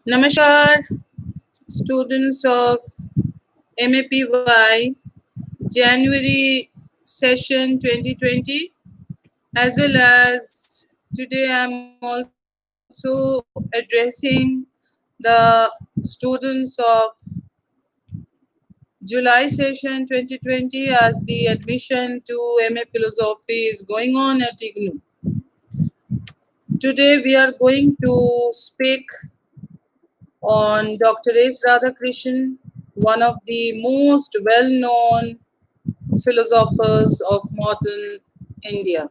Namaskar, students of MAPY January session 2020, as well as today I'm also addressing the students of July session 2020 as the admission to MA Philosophy is going on at IGNU. Today we are going to speak on Dr.S. Radhakrishnan, one of the most well-known philosophers of modern India.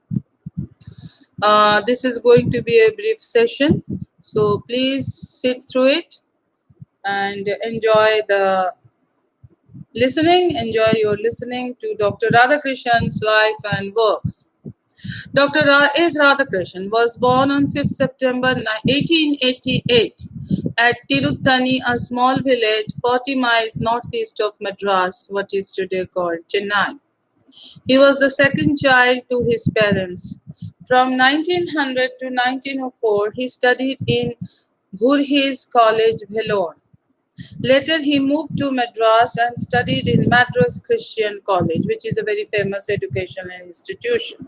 This is going to be a brief session, so please sit through it and enjoy your listening to Dr. Radhakrishnan's life and works. Dr.S. Radhakrishnan was born on 5th September 1888 at Tiruttani, a small village 40 miles northeast of Madras, what is today called Chennai. He was the second child to his parents. From 1900 to 1904, he studied in Ghurhis College, Vellore. Later, he moved to Madras and studied in Madras Christian College, which is a very famous educational institution.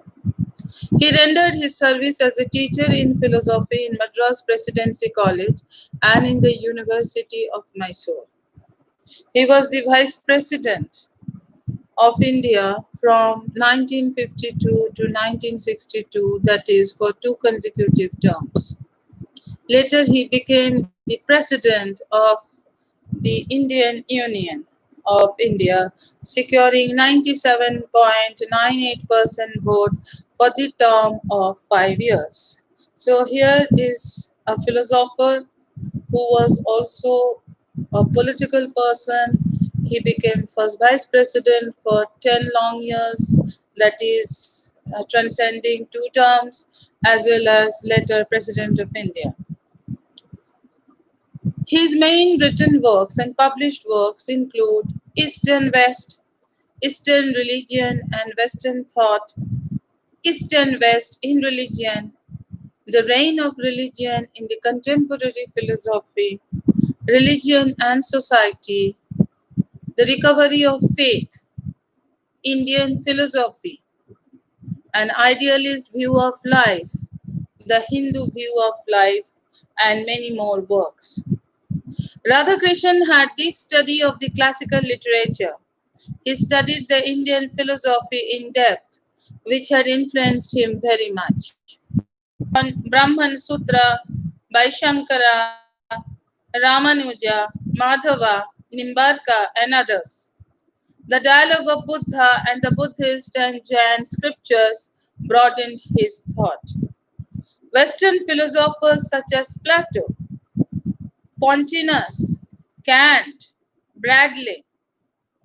He rendered his service as a teacher in philosophy in Madras Presidency College and in the University of Mysore. He was the Vice President of India from 1952 to 1962, that is, for two consecutive terms. Later, he became the President of the Indian Union of India, securing 97.98% vote for the term of 5 years. So here is a philosopher who was also a political person. He became first vice president for 10 long years, that is transcending two terms, as well as later president of India. His main written works and published works include East and West, Eastern Religion and Western Thought, East and West in Religion, The Reign of Religion in the Contemporary Philosophy, Religion and Society, The Recovery of Faith, Indian Philosophy, An Idealist View of Life, The Hindu View of Life, and many more works. Radhakrishnan had deep study of the classical literature. He studied the Indian philosophy in depth, which had influenced him very much. Brahman Sutra by Shankara, Ramanuja, Madhava, Nimbarka, and others. The dialogue of Buddha and the Buddhist and Jain scriptures broadened his thought. Western philosophers such as Plato, Pontinus, Kant, Bradley,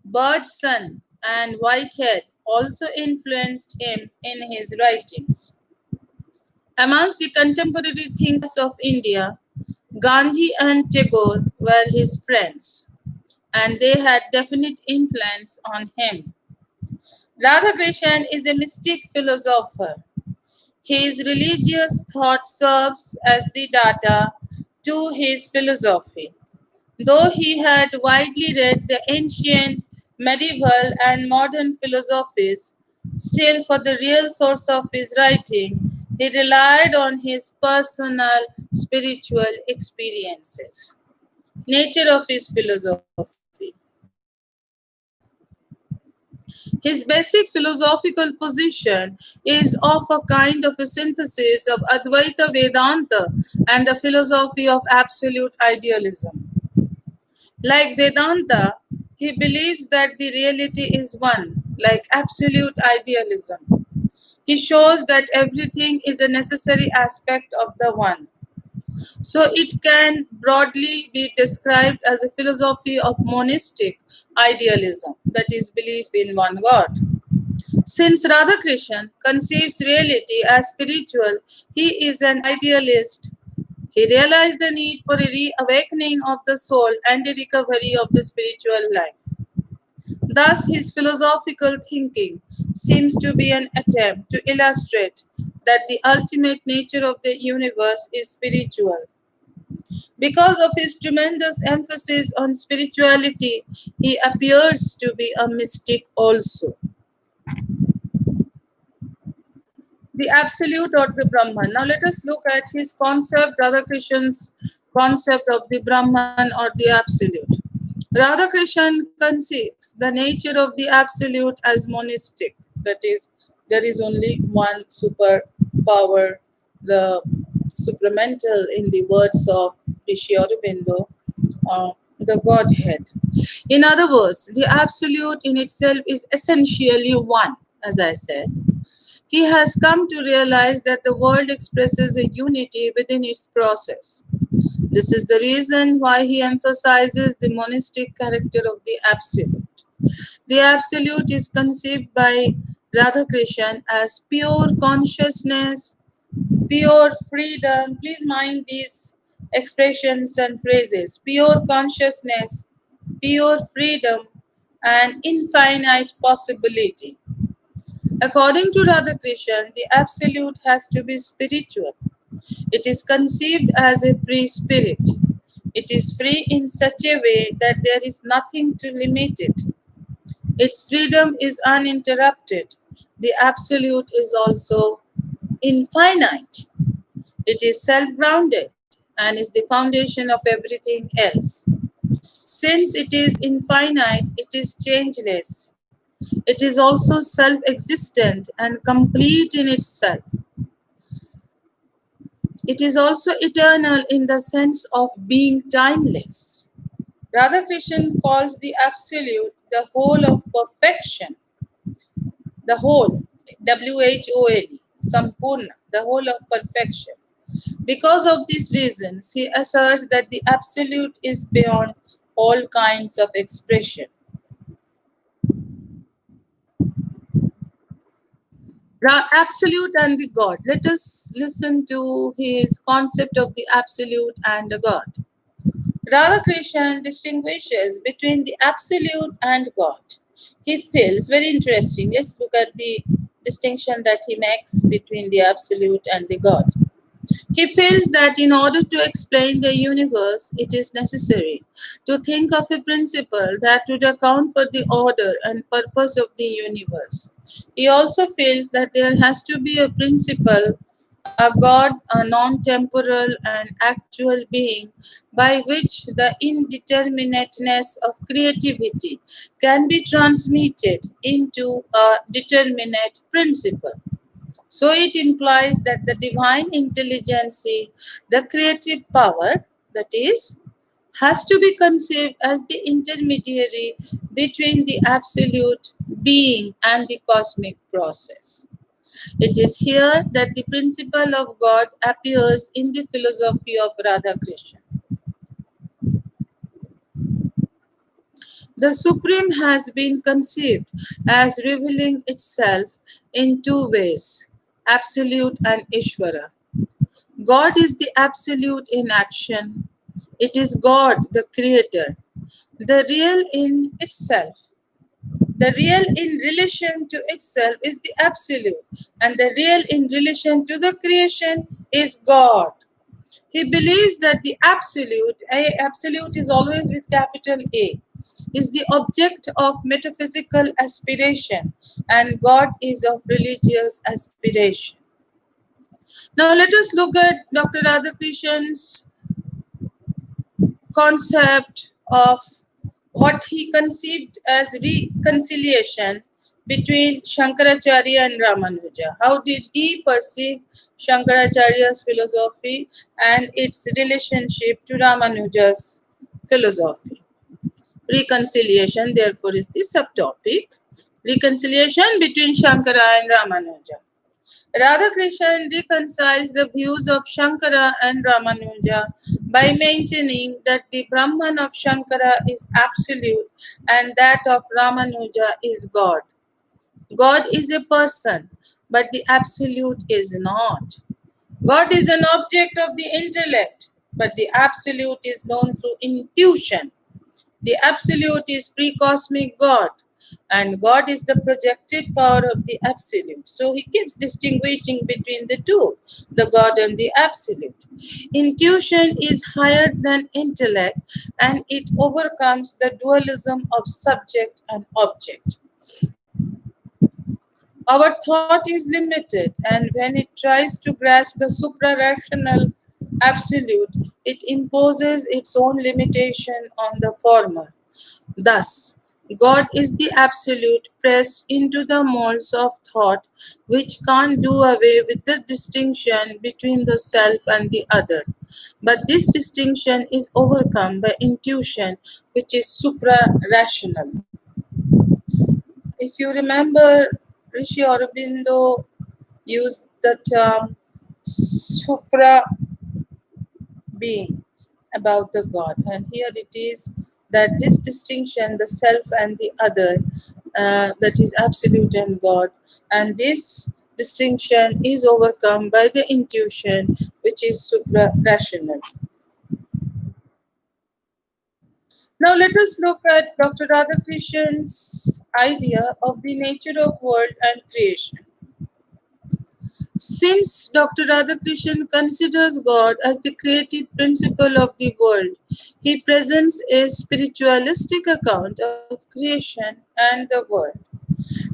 Bergson, and Whitehead also influenced him in his writings. Amongst the contemporary thinkers of India, Gandhi and Tagore were his friends, and they had definite influence on him. Radhakrishnan is a mystic philosopher. His religious thought serves as the data to his philosophy. Though he had widely read the ancient, medieval, and modern philosophies, still for the real source of his writing, he relied on his personal spiritual experiences. Nature of his philosophy. His basic philosophical position is of a kind of a synthesis of Advaita Vedanta and the philosophy of absolute idealism. Like Vedanta, he believes that the reality is one, like absolute idealism. He shows that everything is a necessary aspect of the one. So it can broadly be described as a philosophy of monistic idealism, that is, belief in one God. Since Radhakrishnan conceives reality as spiritual, he is an idealist. He realized the need for a reawakening of the soul and a recovery of the spiritual life. Thus, his philosophical thinking seems to be an attempt to illustrate that the ultimate nature of the universe is spiritual. Because of his tremendous emphasis on spirituality, he appears to be a mystic also. The Absolute or the Brahman. Now let us look at his concept, Radhakrishan's concept of the Brahman or the Absolute. Radhakrishan conceives the nature of the Absolute as monistic. That is, there is only one super power, the supramental in the words of Rishi Aurobindo, the Godhead. In other words, the Absolute in itself is essentially one, as I said. He has come to realize that the world expresses a unity within its process. This is the reason why he emphasizes the monistic character of the Absolute. The Absolute is conceived by Radhakrishnan as pure consciousness, pure freedom. Please mind these expressions and phrases: pure consciousness, pure freedom, and infinite possibility. According to Radhakrishnan, the Absolute has to be spiritual. It is conceived as a free spirit. It is free in such a way that there is nothing to limit it. Its freedom is uninterrupted. The Absolute is also infinite. It is self grounded and is the foundation of everything else. Since it is infinite, it is changeless. It is also self existent and complete in itself. It is also eternal in the sense of being timeless. Radhakrishnan calls the Absolute the whole of perfection, the whole, WHOLE, Sampurna, the whole of perfection. Because of these reasons, he asserts that the Absolute is beyond all kinds of expression. The Absolute and the God. Let us listen to his concept of the Absolute and the God. Radhakrishnan distinguishes between the Absolute and God. He feels very interesting. Let's look at the distinction that he makes between the Absolute and the God. He feels that in order to explain the universe, it is necessary to think of a principle that would account for the order and purpose of the universe. He also feels that there has to be a principle, a God, a non temporal and actual being, by which the indeterminateness of creativity can be transmitted into a determinate principle. So it implies that the divine intelligence, the creative power, that is, has to be conceived as the intermediary between the absolute being and the cosmic process. It is here that the principle of God appears in the philosophy of Radhakrishnan. The Supreme has been conceived as revealing itself in two ways: Absolute and Ishvara. God is the Absolute in action. It is God, the Creator, the real in itself. The real in relation to itself is the Absolute, and the real in relation to the creation is God. He believes that the Absolute is always with capital A, is the object of metaphysical aspiration, and God is of religious aspiration. Now let us look at Dr. Radhakrishan's concept of what he conceived as reconciliation between Shankaracharya and Ramanuja. How did he perceive Shankaracharya's philosophy and its relationship to Ramanuja's philosophy? Reconciliation, therefore, is the subtopic. Reconciliation between Shankara and Ramanuja. Radhakrishnan reconciles the views of Shankara and Ramanuja by maintaining that the Brahman of Shankara is absolute and that of Ramanuja is God. God is a person, but the absolute is not. God is an object of the intellect, but the absolute is known through intuition. The absolute is pre-cosmic God, and God is the projected power of the absolute. So he keeps distinguishing between the two, the God and the absolute. Intuition is higher than intellect, and it overcomes the dualism of subject and object. Our thought is limited, and when it tries to grasp the supra-rational absolute, it imposes its own limitation on the former. Thus, God is the absolute pressed into the molds of thought, which can't do away with the distinction between the self and the other. But this distinction is overcome by intuition, which is supra-rational. If you remember, Rishi Aurobindo used the term supra being about the God, and here it is that this distinction, the self and the other, that is absolute and God, and this distinction is overcome by the intuition, which is supra rational. Now let us look at Dr. Radhakrishan's idea of the nature of world and creation. Since Dr. Radhakrishnan considers God as the creative principle of the world, he presents a spiritualistic account of creation and the world.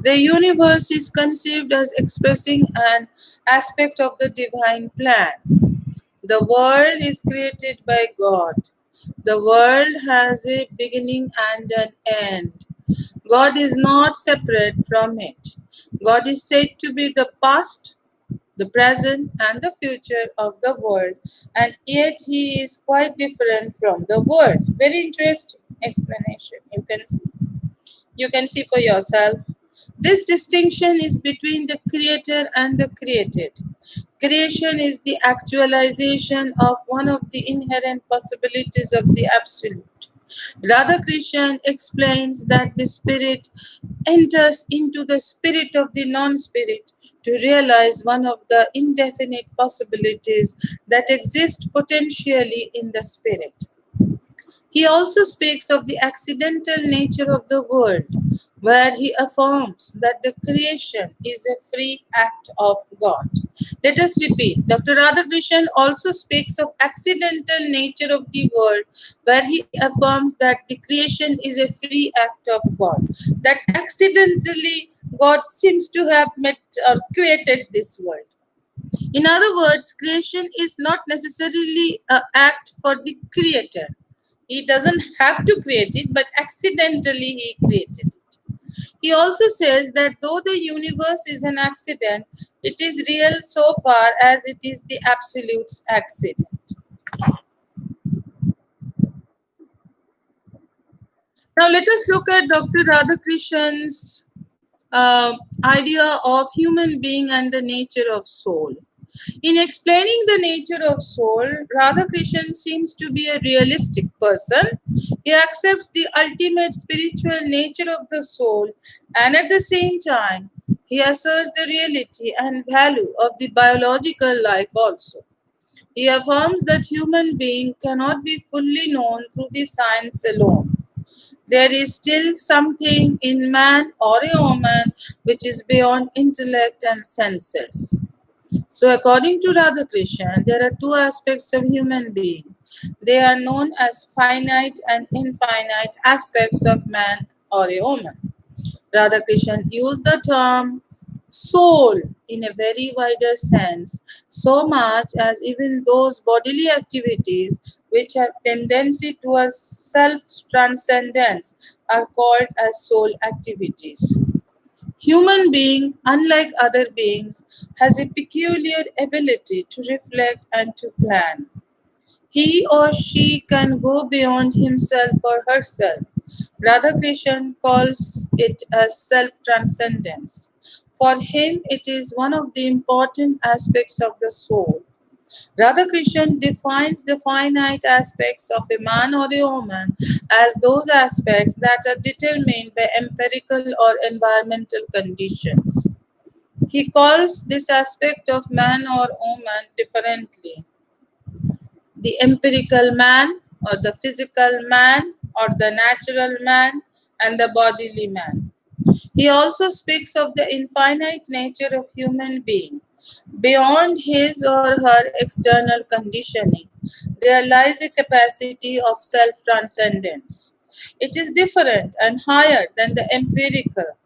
The universe is conceived as expressing an aspect of the divine plan. The world is created by God. The world has a beginning and an end. God is not separate from it. God is said to be the past, the present, and the future of the world, and yet he is quite different from the world. Very interesting explanation. You can see for yourself. This distinction is between the creator and the created. Creation is the actualization of one of the inherent possibilities of the absolute. Radhakrishnan explains that the spirit enters into the spirit of the non spirit to realize one of the indefinite possibilities that exist potentially in the spirit. He also speaks of the accidental nature of the world, where he affirms that the creation is a free act of God. Let us repeat. Dr. Radhakrishnan also speaks of accidental nature of the world, where he affirms that the creation is a free act of God. That accidentally God seems to have met or created this world. In other words, creation is not necessarily an act for the creator. He doesn't have to create it, but accidentally he created it. He also says that though the universe is an accident, it is real so far as it is the absolute's accident. Now let us look at Dr. Radhakrishan's idea of human being and the nature of soul. In explaining the nature of soul, Radhakrishnan seems to be a realistic person. He accepts the ultimate spiritual nature of the soul, and at the same time, he asserts the reality and value of the biological life also. He affirms that human being cannot be fully known through the science alone. There is still something in man or a woman which is beyond intellect and senses. So, according to Radhakrishnan, there are two aspects of human being. They are known as finite and infinite aspects of man or a woman. Radhakrishnan used the term soul in a very wider sense, so much as even those bodily activities which have tendency towards self-transcendence are called as soul activities. Human being, unlike other beings, has a peculiar ability to reflect and to plan. He or she can go beyond himself or herself. Radhakrishnan calls it as self-transcendence. For him, it is one of the important aspects of the soul. Radhakrishnan defines the finite aspects of a man or a woman as those aspects that are determined by empirical or environmental conditions. He calls this aspect of man or woman differently: the empirical man, or the physical man, or the natural man, and the bodily man. He also speaks of the infinite nature of human being. Beyond his or her external conditioning, there lies a capacity of self transcendence. It is different and higher than the empirical.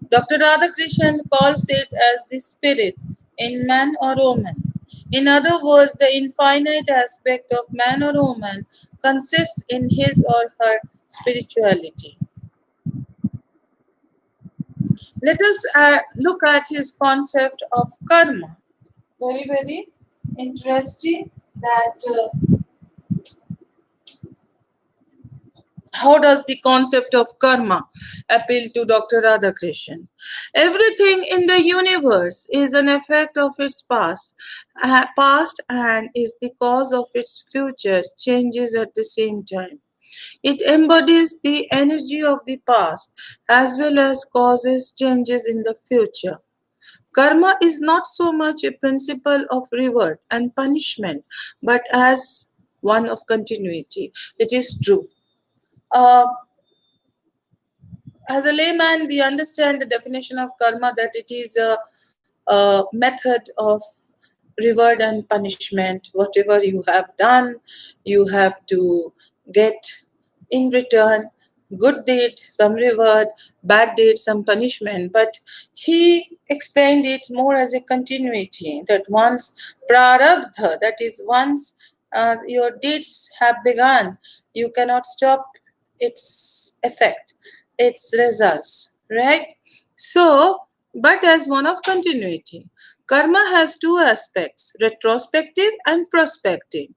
Dr. Radhakrishnan calls it as the spirit in man or woman. In other words, the infinite aspect of man or woman consists in his or her spirituality. Let us look at his concept of karma. Very, very interesting that how does the concept of karma appeal to Dr. Radhakrishnan? Everything in the universe is an effect of its past and is the cause of its future changes at the same time. It embodies the energy of the past as well as causes changes in the future. Karma is not so much a principle of reward and punishment, but as one of continuity. It is true. Uh, as a layman, we understand the definition of karma that it is a method of reward and punishment. Whatever you have done, you have to get in return good deed, some reward, bad deed, some punishment. But he explained it more as a continuity that once prarabdha, that is, once your deeds have begun, you cannot stop its effect, its results, right? So, but as one of continuity, karma has two aspects, retrospective and prospective.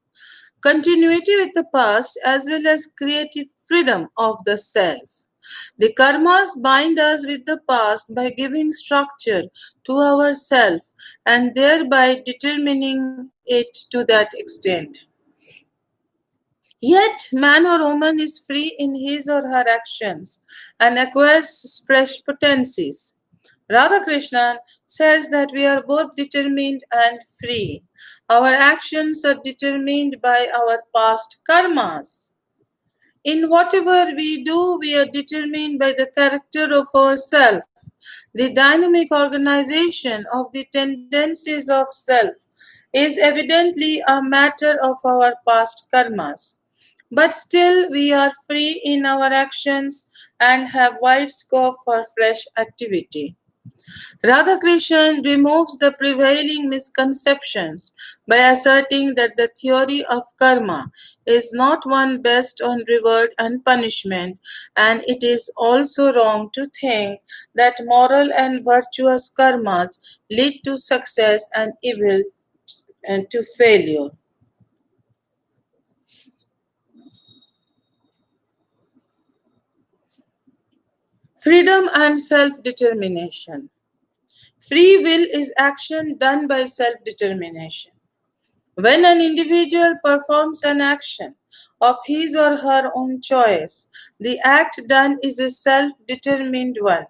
Continuity with the past as well as creative freedom of the self. The karmas bind us with the past by giving structure to our self and thereby determining it to that extent. Yet, man or woman is free in his or her actions and acquires fresh potencies. Radhakrishnan says that we are both determined and free. Our actions are determined by our past karmas. In whatever we do, we are determined by the character of ourself, the dynamic organization of the tendencies of self is evidently a matter of our past karmas. But still, we are free in our actions and have wide scope for fresh activity. Radhakrishnan removes the prevailing misconceptions by asserting that the theory of karma is not one based on reward and punishment, and it is also wrong to think that moral and virtuous karmas lead to success and evil and to failure. Freedom and self determination. Free will is action done by self determination. When an individual performs an action of his or her own choice, the act done is a self determined one.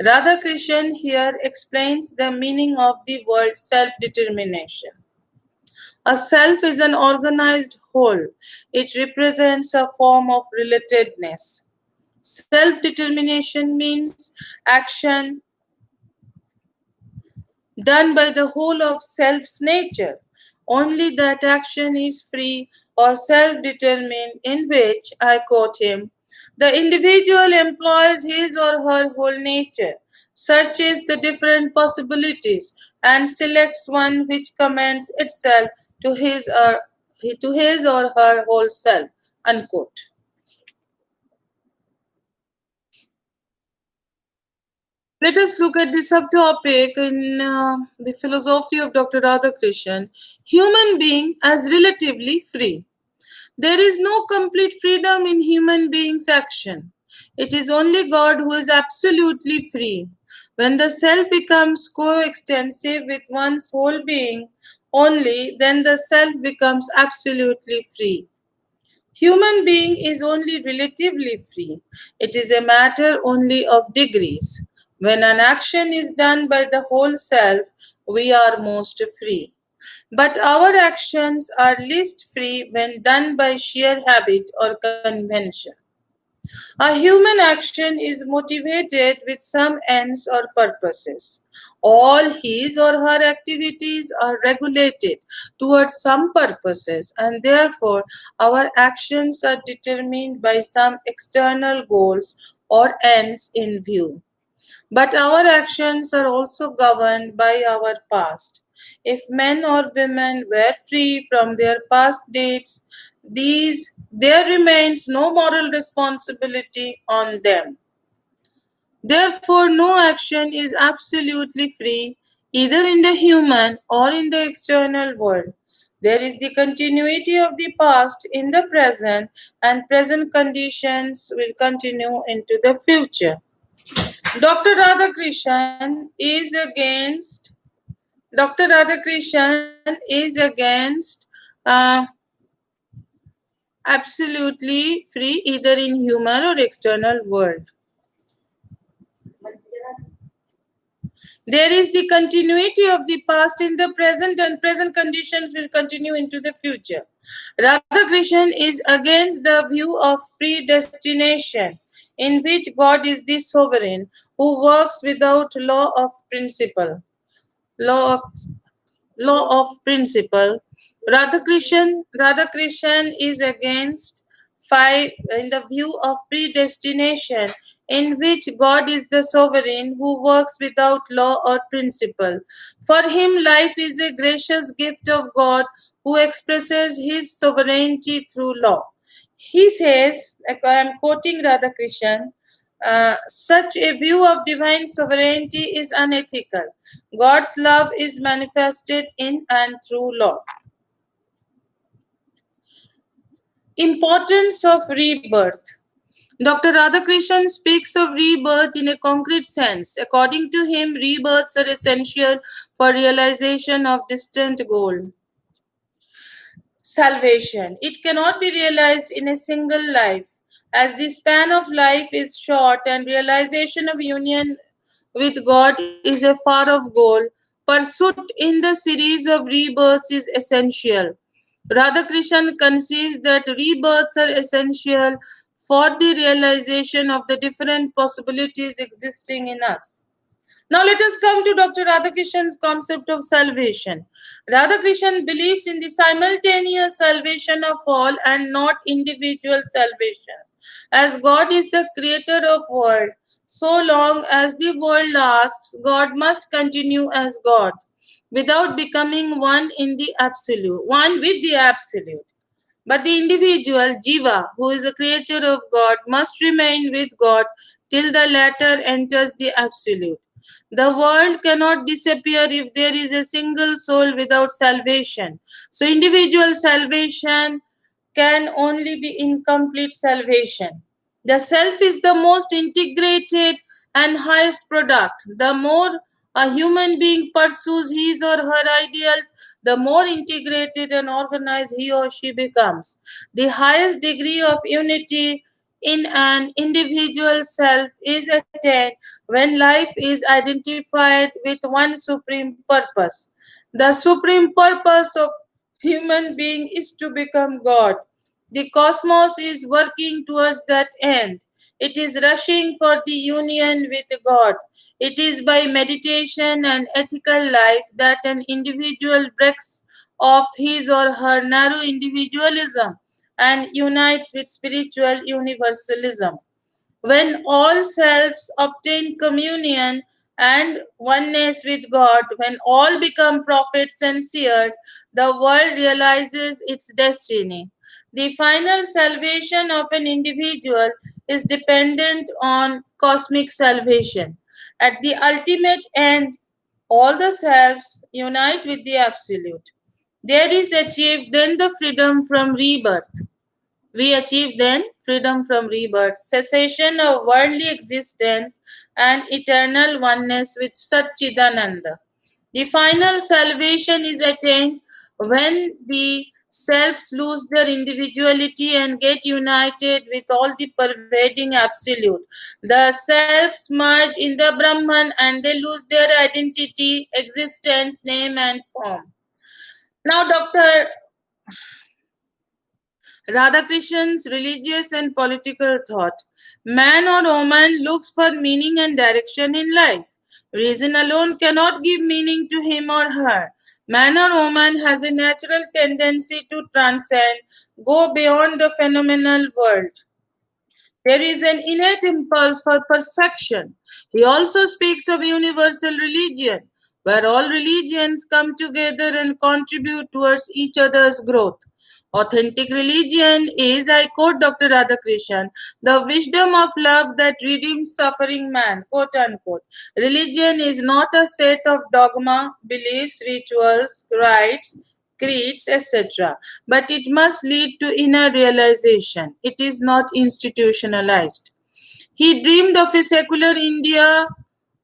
Radhakrishnan here explains the meaning of the word self determination. A self is an organized whole, it represents a form of relatedness. Self determination means action done by the whole of self's nature. Only that action is free or self determined, in which, I quote him, the individual employs his or her whole nature, searches the different possibilities, and selects one which commends itself to his or her whole self. Unquote. Let us look at the subtopic in the philosophy of Dr. Radhakrishnan, human being as relatively free. There is no complete freedom in human beings' action. It is only God who is absolutely free. When the self becomes coextensive with one's whole being, only then the self becomes absolutely free. Human being is only relatively free. It is a matter only of degrees. When an action is done by the whole self, we are most free. But our actions are least free when done by sheer habit or convention. A human action is motivated with some ends or purposes. All his or her activities are regulated towards some purposes, and therefore our actions are determined by some external goals or ends in view. But our actions are also governed by our past. If men or women were free from their past deeds, there remains no moral responsibility on them. Therefore, no action is absolutely free, either in the human or in the external world. There is the continuity of the past in the present, and present conditions will continue into the future. Dr. Radhakrishnan is against Dr. Radhakrishnan is against uh, absolutely free either in human or external world. There is the continuity of the past in the present, and present conditions will continue into the future. Radhakrishnan is against the view of predestination, in which God is the sovereign who works without law of principle. Radhakrishnan is against five in the view of predestination, in which God is the sovereign who works without law or principle. For him, life is a gracious gift of God who expresses his sovereignty through law. He says, like I am quoting Radhakrishnan, such a view of divine sovereignty is unethical. God's love is manifested in and through law. Importance of rebirth. Dr. Radhakrishnan speaks of rebirth in a concrete sense. According to him, rebirths are essential for realization of distant goal. Salvation. It cannot be realized in a single life, as the span of life is short and realization of union with God is a far off goal. Pursuit in the series of rebirths is essential. Radhakrishnan conceives that rebirths are essential for the realization of the different possibilities existing in us. Now let us come to Dr. Radhakrishnan's concept of salvation. Radhakrishnan believes in the simultaneous salvation of all and not individual salvation. As God is the creator of world, so long as the world lasts, God must continue as God without becoming one in the absolute, one with the absolute. But the individual, Jiva, who is a creature of God, must remain with God till the latter enters the absolute. The world cannot disappear if there is a single soul without salvation. So, individual salvation can only be incomplete salvation. The self is the most integrated and highest product. The more a human being pursues his or her ideals, the more integrated and organized he or she becomes. The highest degree of unity in an individual self is attained when life is identified with one supreme purpose. The supreme purpose of human being is to become God. The cosmos is working towards that end. It is rushing for the union with God. It is by meditation and ethical life that an individual breaks off his or her narrow individualism and unites with spiritual universalism. When all selves obtain communion and oneness with God, when all become prophets and seers, the world realizes its destiny. The final salvation of an individual is dependent on cosmic salvation. At the ultimate end, all the selves unite with the Absolute. There is achieved then the freedom from rebirth. We achieve then freedom from rebirth, cessation of worldly existence, and eternal oneness with Satchidananda. The final salvation is attained when the selves lose their individuality and get united with all the pervading absolute. The selves merge in the Brahman and they lose their identity, existence, name, and form. Now, Dr. Radhakrishnan's religious and political thought. Man or woman looks for meaning and direction in life. Reason alone cannot give meaning to him or her. Man or woman has a natural tendency to transcend, go beyond the phenomenal world. There is an innate impulse for perfection. He also speaks of universal religion, where all religions come together and contribute towards each other's growth. Authentic religion is, I quote Dr. Radhakrishnan, the wisdom of love that redeems suffering man, quote unquote. Religion is not a set of dogma, beliefs, rituals, rites, creeds, etc. But it must lead to inner realization. It is not institutionalized. He dreamed of a secular India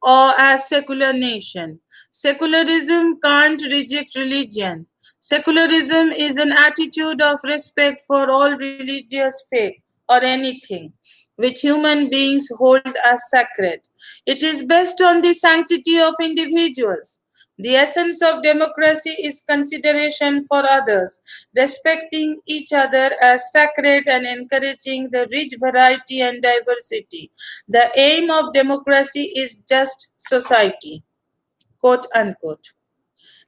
or a secular nation. Secularism can't reject religion. Secularism is an attitude of respect for all religious faith or anything which human beings hold as sacred. It is based on the sanctity of individuals. The essence of democracy is consideration for others, respecting each other as sacred and encouraging the rich variety and diversity. The aim of democracy is just society. Quote unquote.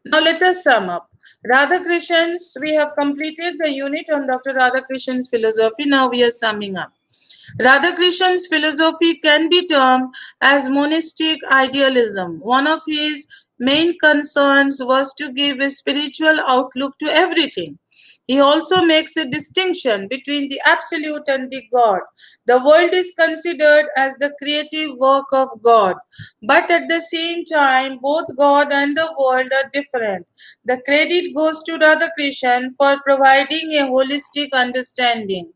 Now let us sum up. Radhakrishnan's, we have completed the unit on Dr. Radhakrishnan's philosophy. Now we are summing up. Radhakrishnan's philosophy can be termed as monastic idealism. One of his main concerns was to give a spiritual outlook to everything. He also makes a distinction between the absolute and the God. The world is considered as the creative work of God, but at the same time, both God and the world are different. The credit goes to Radhakrishnan for providing a holistic understanding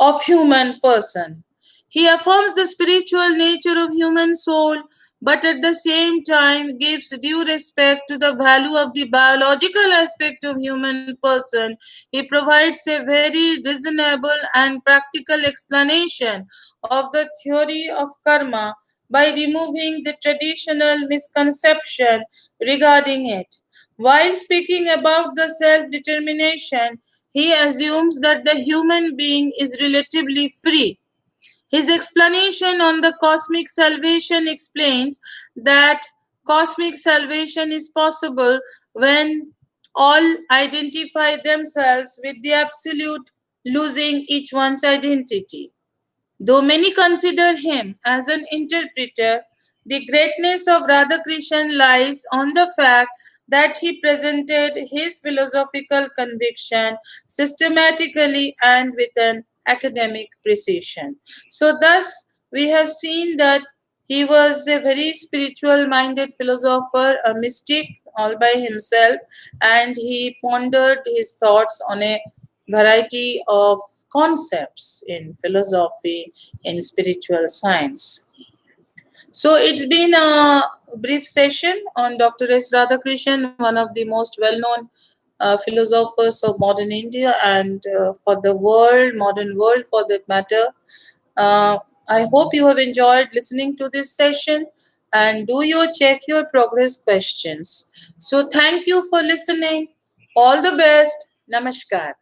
of human person. He affirms the spiritual nature of human soul, but at the same time gives due respect to the value of the biological aspect of human person. He provides a very reasonable and practical explanation of the theory of karma by removing the traditional misconception regarding it. While speaking about the self determination, he assumes that the human being is relatively free. His explanation on the cosmic salvation explains that cosmic salvation is possible when all identify themselves with the absolute, losing each one's identity. Though many consider him as an interpreter, the greatness of Radhakrishnan lies on the fact that he presented his philosophical conviction systematically and with an academic precision. So, thus, we have seen that he was a very spiritual minded philosopher, a mystic all by himself, and he pondered his thoughts on a variety of concepts in philosophy, in spiritual science. So it's been a brief session on Dr.S. Radhakrishnan, one of the most well-known philosophers of modern India and for the world, modern world for that matter. Uh, I hope you have enjoyed listening to this session and do you check your progress questions. So thank you for listening. All the best. Namaskar.